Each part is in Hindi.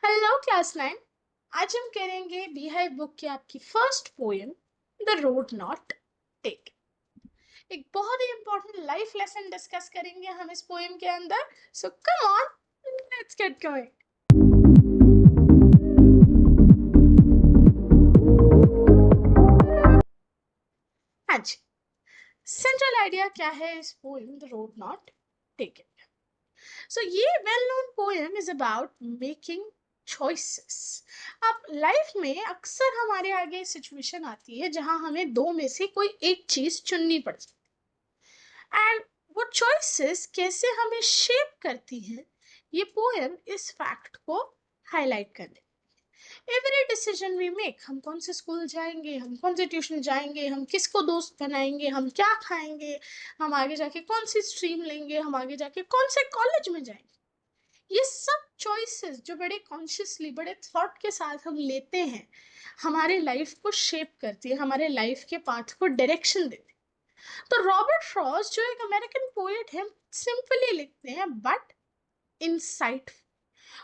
Hello class 9। आज हम करेंगे बीहाइव बुक की आपकी first poem the road not take. एक बहुत ही इंपॉर्टेंट लाइफ लेसन डिस्कस करेंगे हम इस पोएम के अंदर। So come on, let's get going. हाँ जी, सेंट्रल आइडिया क्या है इस poem the road not taken. So ये well known poem is about making choices। अब लाइफ में अक्सर हमारे आगे सिचुएशन आती है जहां हमें दो में से कोई एक चीज चुननी पड़ती है, एंड वो चॉइसेस कैसे हमें शेप करती हैं, ये पोएम इस फैक्ट को हाईलाइट कर दे। एवरी डिसीजन वी मेक, हम कौन से स्कूल जाएंगे, हम कौन से ट्यूशन जाएंगे, हम किसको दोस्त बनाएंगे, हम क्या खाएंगे, हम आगे जाके कौन सी स्ट्रीम लेंगे, हम आगे जाके कौन से कॉलेज में जाएंगे, ये सब चॉइसेस जो बड़े कॉन्शियसली बड़े थॉट के साथ हम लेते हैं, हमारे लाइफ को शेप करती है, हमारे लाइफ के पाथ को डायरेक्शन देती है। तो रॉबर्ट फ्रॉस्ट जो एक अमेरिकन पोएट है, सिंपली लिखते हैं बट इनसाइट।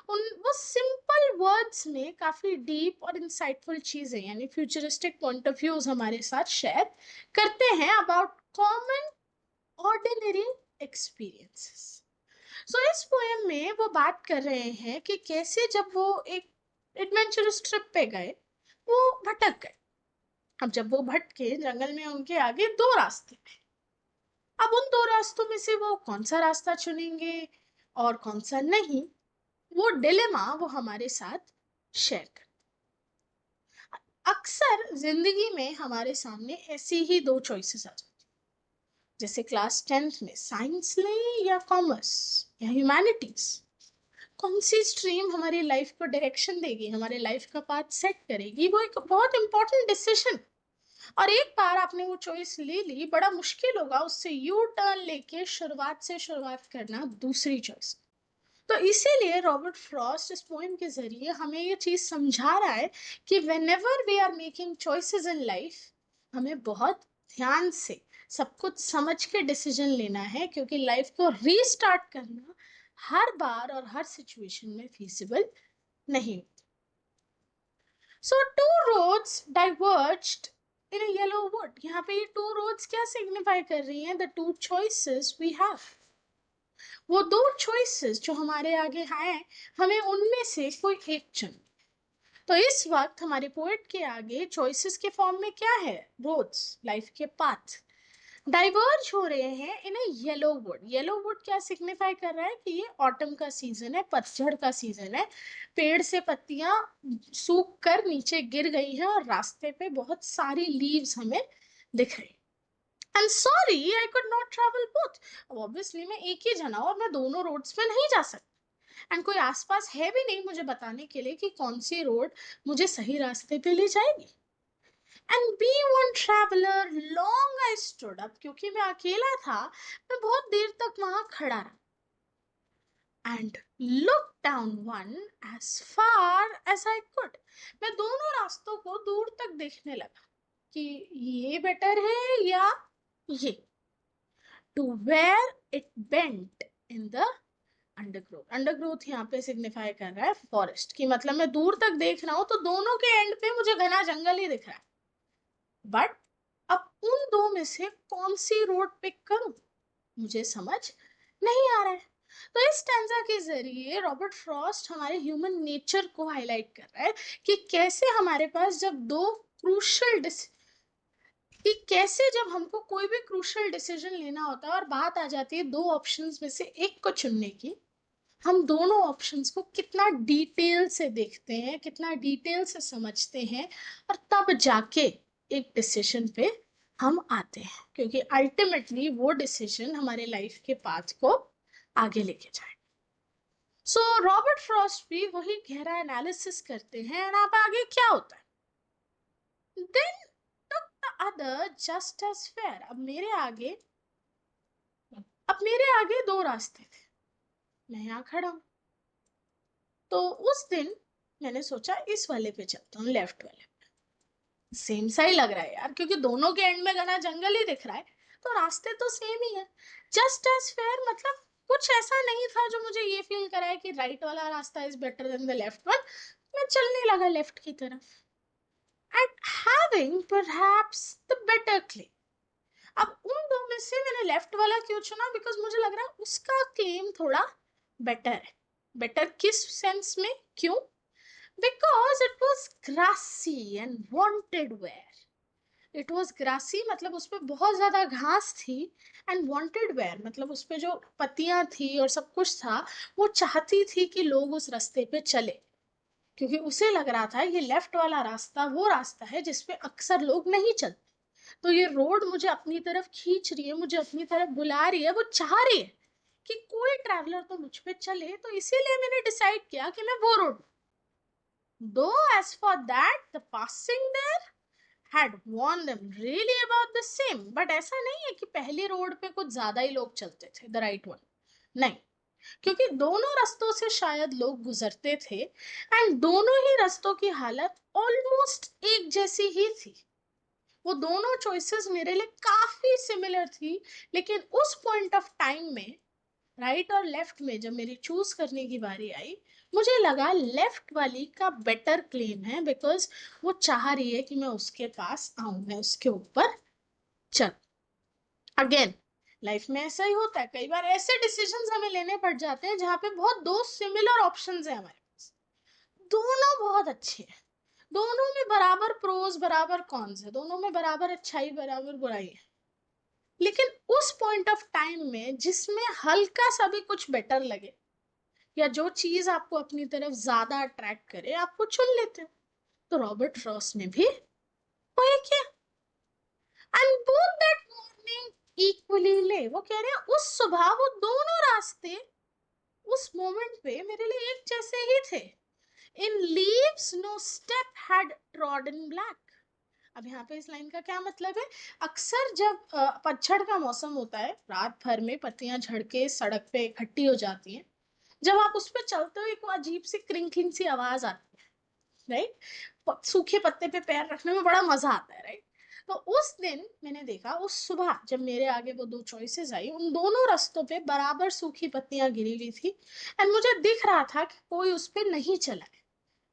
उन वो सिंपल वर्ड्स में काफी डीप और इंसाइटफुल चीजें यानी फ्यूचरिस्टिक पॉइंट ऑफ व्यूज हमारे साथ शेयर करते हैं अबाउट कॉमन ऑर्डिनरी एक्सपीरियंसेस। सो इस पोएम में वो बात कर रहे हैं कि कैसे जब वो एक एडवेंचरस ट्रिप पे गए, वो भटक गए। अब जब वो भटके जंगल में, उनके आगे दो रास्ते थे। अब उन दो रास्तों में से वो कौन सा रास्ता चुनेंगे और कौन सा नहीं, वो डिलेमा वो हमारे साथ शेयर कर। अक्सर जिंदगी में हमारे सामने ऐसी ही दो चॉइसेस आ जाती, जैसे क्लास 10th में साइंस लें या कॉमर्स या ह्यूमैनिटीज। कौन सी स्ट्रीम हमारी लाइफ को डायरेक्शन देगी, हमारे लाइफ का पाथ सेट करेगी, वो एक बहुत इंपॉर्टेंट डिसीजन। और एक बार आपने वो चॉइस ले ली, बड़ा मुश्किल होगा उससे यू टर्न लेके शुरुआत से शुरुआत करना दूसरी चॉइस। तो इसीलिए रॉबर्ट फ्रॉस्ट इस पोएम के जरिए हमें ये चीज समझा रहा है कि whenever we are making choices in life, हमें बहुत ध्यान से सब कुछ समझ के डिसीजन लेना है, क्योंकि लाइफ को रीस्टार्ट करना हर बार और हर सिचुएशन में फीसिबल नहीं। सो to roads diverged in a yellow would. यहाँ पे ये टू रोड्स क्या सिग्निफाई कर रही हैं? The two choices we have. वो दो चॉइसेस जो हमारे आगे हैं, हमें उनमें से कोई एक चुन। तो इस वक्त हमारे पोएट के आगे चॉइसेस के फॉर्म में क्या है? रोड्स, लाइफ के पाथ डाइवर्ज हो रहे हैं इन अ येलो वुड। येलो वुड क्या सिग्निफाई कर रहा है कि ये ऑटम का सीजन है, पतझड़ का सीजन है। पेड़ से पत्तियां सूख कर नीचे गिर गई हैं और रास्ते पे बहुत सारी लीव्स हमें दिख रही। I'm sorry, I could not travel both. अब ऑब्वियसली मैं एक ही जना हूं और मैं दोनों रोड्स पे नहीं जा सकती, एंड कोई आसपास है भी नहीं मुझे बताने के लिए कि कौन सी रोड मुझे सही रास्ते पे ले जाएगी। And be one traveller long I stood. अब क्योंकि मैं अकेला था, मैं बहुत देर तक वहां खड़ा रहा and look down one as far as I could. मैं दोनों रास्तों को दूर तक देखने लगा कि ये बेटर है या ये। To where it bent in the undergrowth. Undergrowth यहाँ पे सिग्निफाई कर रहा है फॉरेस्ट की, मतलब मैं दूर तक देख रहा हूं तो दोनों के एंड पे मुझे घना जंगल ही दिख रहा है, बट अब उन दो में से कौन सी रोड पिक करूं मुझे समझ नहीं आ रहा है। तो इस स्टैंजा के जरिए रॉबर्ट फ्रॉस्ट हमारे ह्यूमन नेचर को हाईलाइट कर रहा है कि कैसे हमारे पास जब दो क्रूशल कि कैसे जब हमको कोई भी क्रूशल डिसीजन लेना होता है और बात आ जाती है दो ऑप्शंस में से एक को चुनने की, हम दोनों ऑप्शंस को कितना डिटेल से देखते हैं, कितना डिटेल से समझते हैं, और तब जाके एक डिसीजन पे हम आते हैं, क्योंकि अल्टीमेटली वो डिसीजन हमारे लाइफ के पाथ को आगे लेके जाए। सो रॉबर्ट फ्रॉस्ट भी वही गहरा एनालिसिस करते हैं, और अब आगे क्या होता है? Then took the other just as fair. अब मेरे आगे दो रास्ते थे, मैं यहाँ खड़ा हूँ। तो उस दिन मैंने सोचा इस वाले पे चलता हूँ, लेफ्ट वाले। सेम सा ही लग रहा है यार, क्योंकि दोनों के एंड में घना जंगल ही दिख रहा है, तो रास्ते तो सेम ही है। जस्ट एज फेयर मतलब कुछ ऐसा नहीं था जो मुझे ये फील कराए कि राइट वाला रास्ता is better than the left one. मैं चलने लगा लेफ्ट की तरफ and having perhaps the better claim. अब उन दो में से मैंने लेफ्ट वाला क्यों चुना? बिकॉज मुझे लग रहा है उसका क्लेम थोड़ा बेटर है। बेटर किस सेंस में? क्यों? Because it was grassy and wanted wear. It was grassy मतलब उस पर बहुत ज्यादा घास थी, एंड वांटेड वेयर मतलब उस पर जो पत्तियां थी और सब कुछ था, वो चाहती थी कि लोग उस रास्ते पे चले, क्योंकि उसे लग रहा था ये लेफ्ट वाला रास्ता वो रास्ता है जिसपे अक्सर लोग नहीं चलते। तो ये रोड मुझे अपनी तरफ खींच रही है, मुझे अपनी तरफ बुला रही है, वो चाह रही है कि कोई ट्रैवलर तो मुझ पे चले। तो इसीलिए मैंने डिसाइड किया कि मैं वो road, though as for that the passing there had warned them really about the same, but ऐसा नहीं है कि पहली रोड पे कुछ ज्यादा ही लोग चलते थे, द राइट वन, नहीं, क्योंकि दोनों रास्तों से शायद लोग गुजरते थे एंड दोनों ही रास्तों की हालत ऑलमोस्ट एक जैसी ही थी। वो दोनों चॉइसेस मेरे लिए काफी सिमिलर थी, लेकिन उस पॉइंट ऑफ टाइम में राइट और लेफ्ट में जब मेरी चूज करने की बारी आई, मुझे लगा लेफ्ट वाली का बेटर क्लेम है, बिकॉज वो चाह रही है कि मैं उसके पास आऊं, मैं उसके ऊपर चल। अगेन, लाइफ में ऐसा ही होता है, कई बार ऐसे डिसीजंस हमें लेने पड़ जाते हैं जहां पे बहुत दो सिमिलर ऑप्शंस हैं हमारे पास, दोनों बहुत अच्छे हैं, दोनों में बराबर प्रोज बराबर कॉन्स है, दोनों में बराबर अच्छाई बराबर बुराई है, लेकिन उस पॉइंट ऑफ टाइम में जिसमें हल्का सा भी कुछ बेटर लगे या जो चीज आपको अपनी तरफ ज्यादा अट्रैक्ट करे, आपको चुन लेते हो। तो रॉबर्ट फ्रॉस्ट ने भी वही किया, and both that morning equally ले, वो कह रहे हैं उस सुबह वो दोनों रास्ते उस मोमेंट पे मेरे लिए एक जैसे ही थे। In leaves no step had trodden black. अब यहाँ पे इस लाइन का क्या मतलब है? अक्सर जब पतझड़ का मौसम होता है, रात भर में पत्तियां झड़ के सड़क पे इकट्ठी हो जाती हैं, जब आप उस पर चलते हो एक अजीब सी क्रिंकलिंग सी आवाज आती है, राइट? सूखे पत्ते पे पैर रखने में बड़ा मजा आता है, राइट? तो उस दिन मैंने देखा, उस सुबह जब मेरे आगे वो दो चॉइसेस आई, उन दोनों रास्तों पे बराबर सूखी पत्तियां गिरी हुई थी, एंड मुझे दिख रहा था कि कोई उस पर नहीं चला है,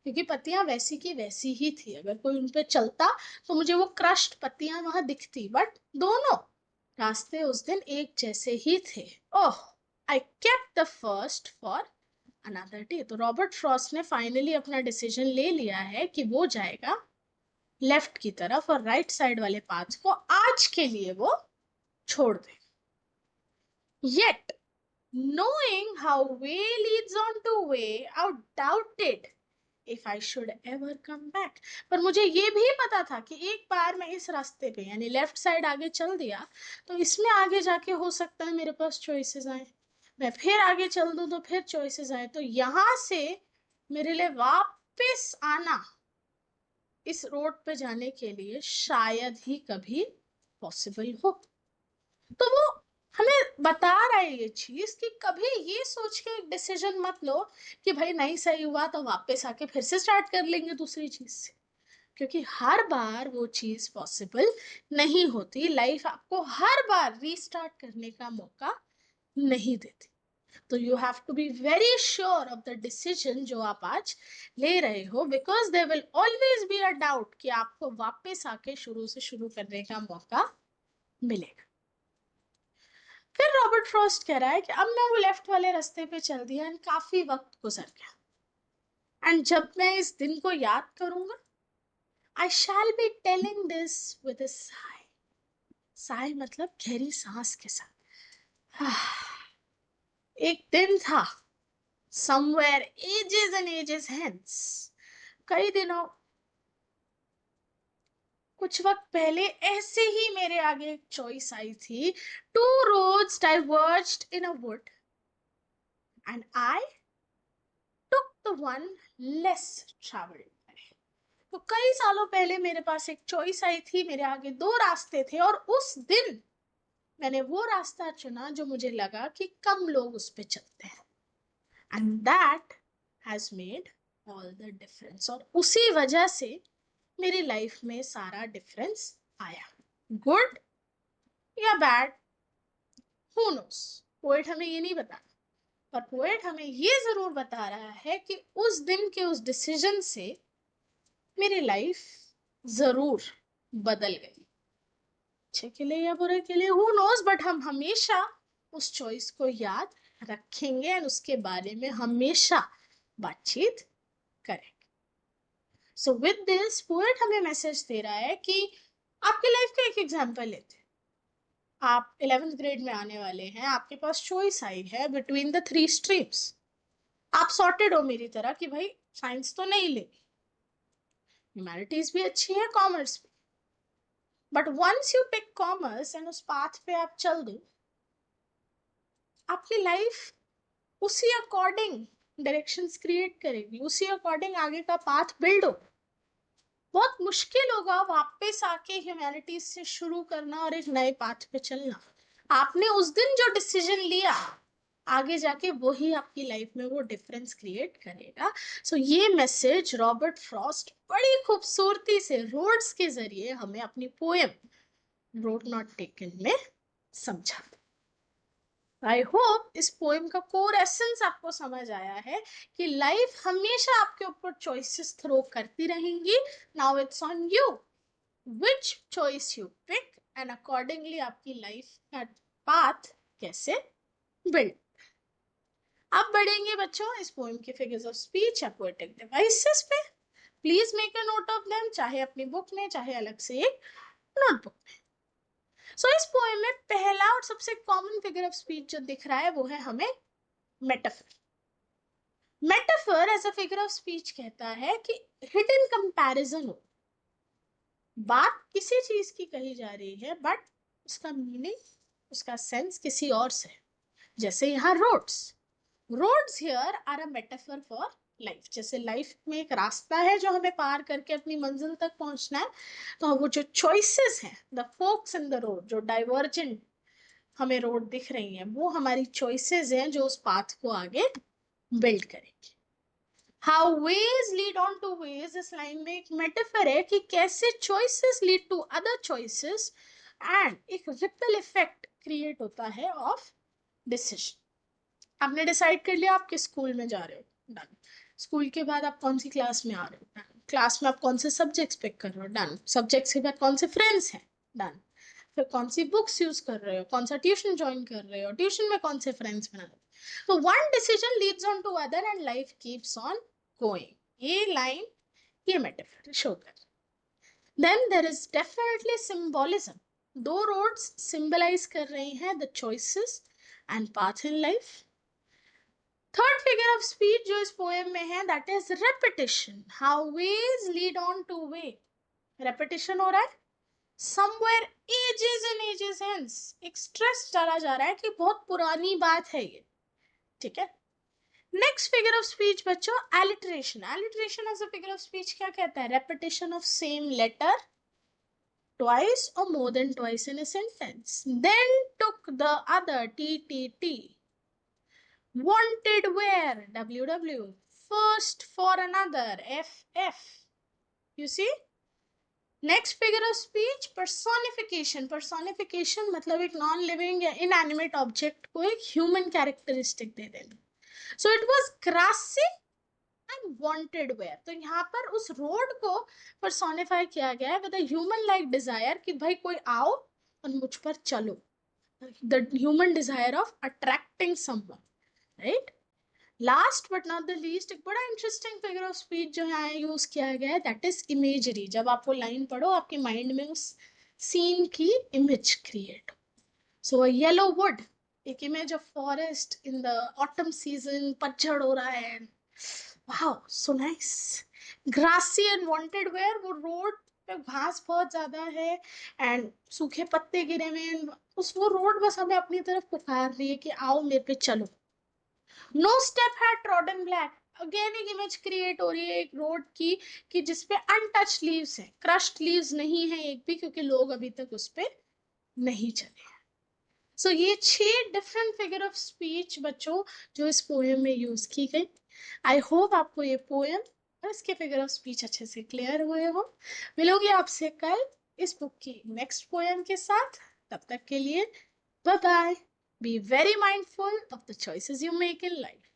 क्योंकि पत्तियां वैसी की वैसी ही थी। अगर कोई उन पे चलता तो मुझे वो क्रश्ड पत्तियां वहां दिखती, बट दोनों रास्ते उस दिन एक जैसे ही थे। Oh, I kept the first for another day. तो रॉबर्ट फ्रॉस्ट ने फाइनली अपना डिसीजन ले लिया है कि वो जाएगा लेफ्ट की तरफ और राइट साइड वाले पाथ को आज के लिए वो छोड़ दे। Yet knowing how way leads on to way, I doubted if I should ever come back। पर मुझे ये भी पता था कि एक बार मैं इस रास्ते पे यानी लेफ्ट साइड आगे चल दिया तो इसमें आगे जाके हो सकता है मेरे पास चॉइसेस आए, मैं फिर आगे चल दूं तो फिर चॉइसेस आए, तो यहां से मेरे लिए वापस आना इस रोड पे जाने के लिए शायद ही कभी पॉसिबल हो। तो वो हमें बता रहा है ये चीज कि कभी ये सोच के एक डिसीजन मत लो कि भाई नहीं सही हुआ तो वापस आके फिर से स्टार्ट कर लेंगे दूसरी चीज से, क्योंकि हर बार वो चीज पॉसिबल नहीं होती। लाइफ आपको हर बार रीस्टार्ट करने का मौका नहीं देती। तो you have to be very sure of the decision जो आप आज ले रहे हो, because there will always be a doubt कि आपको वापस आके शुरू से शुरू करने का मौका मिलेगा। फिर रॉबर्ट फ्रॉस्ट कह रहा है कि अब मैं वो लेफ्ट वाले रास्ते पे चल दिया एंड काफी वक्त गुजर गया, एंड जब मैं इस दिन को याद करूंगा, I shall be telling this with a sigh. Sigh मतलब गहरी सांस के साथ। एक दिन था, somewhere ages and ages hence, कई दिनों कुछ वक्त पहले ऐसे ही मेरे आगे एक चॉइस आई थी। Two roads diverged in a wood and I took the one less traveled। तो कई सालों पहले मेरे पास एक चॉइस आई थी, मेरे आगे दो रास्ते थे और उस दिन मैंने वो रास्ता चुना जो मुझे लगा कि कम लोग उस पे चलते हैं, and that has made all the difference. और उसी वजह से मेरी लाइफ में सारा डिफरेंस आया, गुड या बैड, हु नोस, पोएट हमें ये नहीं बता, पर पोएट हमें ये जरूर बता रहा है कि उस दिन के उस डिसीजन से मेरी लाइफ जरूर बदल गई, अच्छे के लिए या बुरे के लिए, हु नोज, बट हम हमेशा उस चॉइस को याद रखेंगे और उसके बारे में हमेशा बातचीत करेंगे। सो विद दिस पोएट हमें मैसेज दे रहा है कि आपकी लाइफ का एक एग्जांपल लेते हैं। आप 11th ग्रेड में आने वाले हैं, आपके पास चॉइस आई है बिटवीन द 3 स्ट्रीम्स। आप सॉर्टेड हो मेरी तरह कि भाई साइंस तो नहीं लेनी, ह्यूमैनिटीज भी अच्छी है, कॉमर्स भी, but once you pick commerce and उस पाथ पे आप चल दो, आपकी लाइफ उसी अकॉर्डिंग डायरेक्शंस क्रिएट करेगी, उसी अकॉर्डिंग आगे का पाथ बिल्ड हो। बहुत मुश्किल होगा वापस आके ह्यूमैनिटीज से शुरू करना और एक नए पाथ पे चलना। आपने उस दिन जो डिसीजन लिया, आगे जाके वही आपकी लाइफ में वो डिफरेंस क्रिएट करेगा। सो ये मैसेज रॉबर्ट फ्रॉस्ट बड़ी खूबसूरती से रोड्स के जरिए हमें अपनी पोएम रोड नॉट टेकन में समझा। आई होप इस पोएम का कोर एसेंस आपको समझ आया है कि लाइफ हमेशा आपके ऊपर चॉइसेस थ्रो करती रहेंगी। Now it's on you which choice you pick and accordingly आपकी लाइफ का पाथ कैसे बिल्ड। अब बढ़ेंगे बच्चों इस पोएम के फिगर्स ऑफ स्पीच या पोएटिक डिवाइसेस पे। Please make a note of them, चाहे अपनी बुक में चाहे अलग से एक नोटबुक में। सो इस पोएम में पहला और सबसे कॉमन फिगर ऑफ स्पीच जो दिख रहा है वो है हमें metaphor. Metaphor as a figure of speech कहता है कि हिडन कंपैरिजन हो, बात किसी चीज की कही जा रही है बट उसका मीनिंग, उसका सेंस किसी और से। जैसे यहाँ roads here are a metaphor for life. जैसे लाइफ में एक रास्ता है जो हमें पार करके अपनी मंजिल तक पहुंचना है, तो वो जो चॉइसेस हैं, the folks in the road, जो डाइवर्जेंट हमें रोड दिख रही है, वो हमारी चॉइसेस हैं जो उस पाथ को आगे बिल्ड करेंगे। How ways lead on to ways, इस लाइन में एक मेटाफर है कि कैसे choices lead to other choices and एक रिपल इफेक्ट क्रिएट होता है ऑफ डिसीजन। आपने डिसाइड कर लिया आप किस स्कूल में जा रहे हो, डन। स्कूल के बाद आप कौन सी क्लास में आ रहे हो, डन। क्लास में आप कौन से सब्जेक्ट्स पिक कर रहे हो, डन। सब्जेक्ट्स के बाद कौन से फ्रेंड्स हैं, डन। फिर कौन सी बुक्स यूज कर रहे हो, कौन सा ट्यूशन ज्वाइन कर रहे हो, ट्यूशन में कौन से फ्रेंड्स बना रहे हो। तो one decision leads on to other and life keeps on going. ये लाइन ये मेटाफर शो कर। Then there is definitely symbolism. दो रोड्स सिंबलाइज कर रही हैं the choices and path in life. Third figure of speech जो इस पोएम में है that is repetition. How ways lead on to way, repetition हो रहा है। Somewhere ages and ages hence, एक स्ट्रेस डाला जा रहा है कि बहुत पुरानी बात है ये, ठीक है। नेक्स्ट फिगर ऑफ स्पीच बच्चों alliteration. Alliteration as a figure of speech क्या कहता है, repetition of same letter twice or more than twice in a sentence. Then took the other TTT. Wanted where, WW. First for another, FF. You see? Next figure of speech personification. Personification मतलब एक नॉन लिविंग या इनएनिमेट ऑब्जेक्ट को एक ह्यूमन कैरेक्टरिस्टिक दे देना। So it was grassy and wanted wear. तो यहाँ पर उस रोड को पर्सोनिफाई किया गया है with a human like Dzire कि भाई कोई आओ और मुझ पर चलो, the human desire of attracting someone, right. Last but not the least एक बड़ा इंटरेस्टिंग फिगर ऑफ स्पीच जो यहाँ यूज किया गया है दैट इज इमेजरी। जब आप वो लाइन पढ़ो आपके माइंड में उस सीन की इमेज क्रिएट हो। सो अ येलो वुड, एक image of forest in the autumn season, पतझड़ हो रहा है, wow so nice. Grassy and wanted wear, वो रोड पे घास बहुत ज्यादा है एंड सूखे पत्ते गिरे हुए हैं, उस वो रोड बस हमें अपनी तरफ पुकार रही है कि आओ मेरे पे चलो। नो स्टेप है ट्रॉडन ब्लैक, अगेन एक इमेज क्रिएट हो रही है एक रोड की कि जिसपे अनटच लीव्स है, क्रश्ड लीव्स नहीं है एक भी, क्योंकि लोग अभी तक उस पे नहीं चले। सो ये 6 डिफरेंट फिगर ऑफ स्पीच बच्चों जो इस पोएम में यूज की गई। आई होप आपको ये पोएम और इसके फिगर ऑफ स्पीच अच्छे से क्लियर हुए हो। मिलूंगी आपसे कल इस बुक की नेक्स्ट पोएम के साथ, तब तक के लिए bye bye. Be very mindful of the choices you make in life.